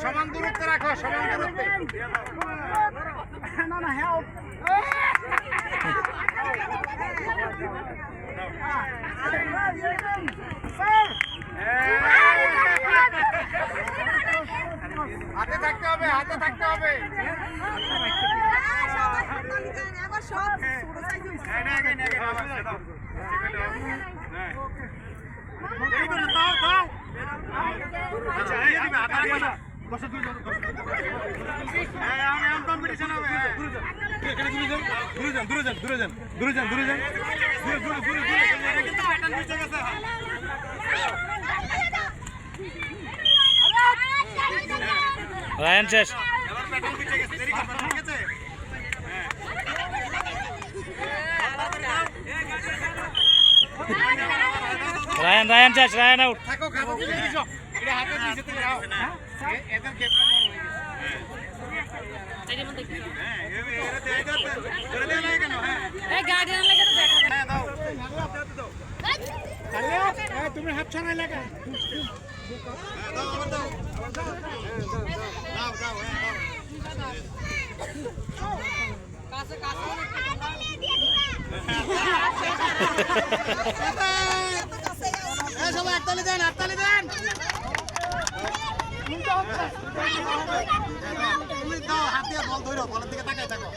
সমান দূরত্বে রাখো, সমান দূরত্বে। না না হেল্প হাতে থাকতে হবে, হাতে থাকতে হবে। কম্পিটিশন হবে। রায়ান শেষ। রায়ান রায়ান শেষ, রায়ান আউট। থাকো খাবো এটা হাতে দিয়েছে তুমি নাও। এদের ক্ষেত্রে বল হয়ে গেছে। এর মধ্যে কি হ্যাঁ এরা দেই দাও করে দেয় না কেন? হ্যাঁ এই গার্ডিয়ান লাগে তো দেখা হ্যাঁ দাও দাও এই তুমি হাত ছাড়াই লাগা। হ্যাঁ দাও আবার দাও দাও দাও হ্যাঁ দাও কাছে কাছে এই সবাই হাততালি দেন, হাততালি দেন। তুমি দাও হাত দিয়ে বল ধরো, বলের দিকে তাকাই থাকো।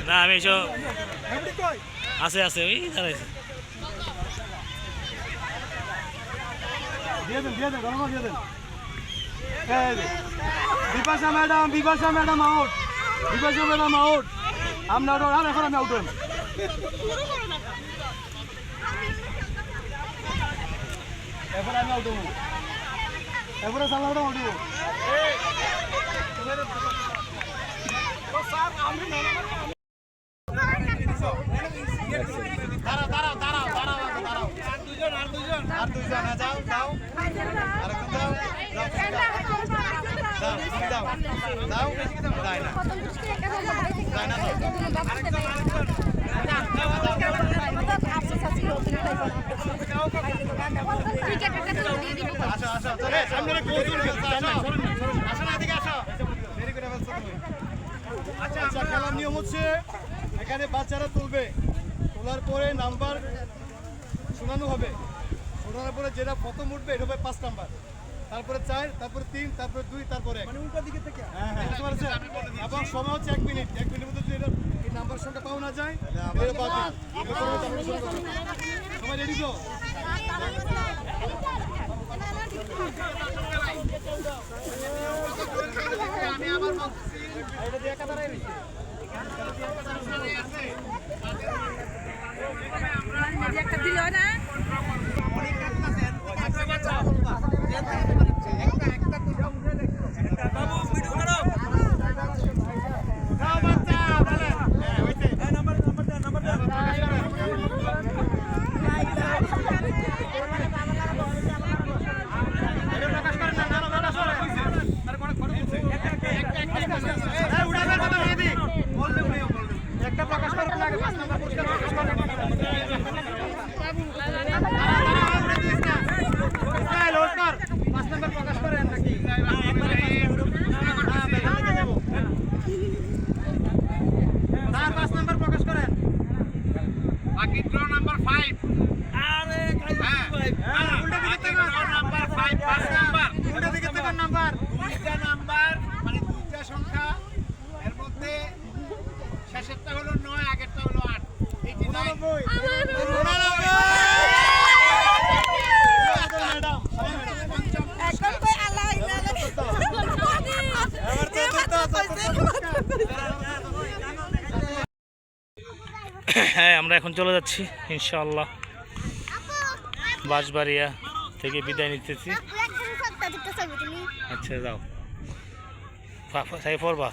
না আমি এসব আছে আছে ওই দাঁড়াইছে। দিয়ে দেন গরম দিয়ে দেন। Bipasha madam out, Bipasha madam out. আমরা এখন আমি আউট হলাম। এরপরে আমি আউট হবো, এরপরে সালামটা আউট হবো। দাঁড়াও দাঁড়াও দাঁড়াও দাঁড়াও দাঁড়াও আর দুইজন যাও যাও আরেকজন যাও যাও যাও যাই না যাই না আসো আসো সামনে আসো না এদিকে আসো। দেরি করে ফেলছো তুমি। আচ্ছা খেলার নিয়ম হচ্ছে এখানে বাচ্চারা তুলবে, তোলার পরে নাম্বার শোনানো হবে, শোনানোর পরে যেটা প্রথম উঠবে এটা হবে 5 নাম্বার, তারপরে 4, তারপরে 3, তারপরে 2, তারপরে 1। মানে উল্টো দিকে থেকে হ্যাঁ হ্যাঁ বুঝতে পারছেন। এবং সময় হচ্ছে 1 মিনিট, 1 মিনিটের মধ্যে যদি এই নাম্বার সংখ্যা পাওয়া না যায় সময় রেডি তো? আমি আবার বলতেছি এটা দিয়ে কাটা রাখি একটা দিল না অনেক কাজ আছে একটা বাচ্চা একটা বাবু ভিডিও করো দাও বাচ্চা বলে হ্যাঁ হইছে এই নাম্বার একটা উল্টা দিকে থেকে নাম্বার 5 5 নাম্বার উল্টা দিকে থেকে নাম্বার দুইটা নাম্বার মানে দুইটা সংখ্যা এর মধ্যে শেষেরটা হলো 9 আগেরটা হলো 8 হ্যাঁ আমরা এখন চলে যাচ্ছি ইনশাআল্লাহ বাঁশবাড়িয়া থেকে বিদায় নিতেছি। আচ্ছা যাও সাই পড়বা।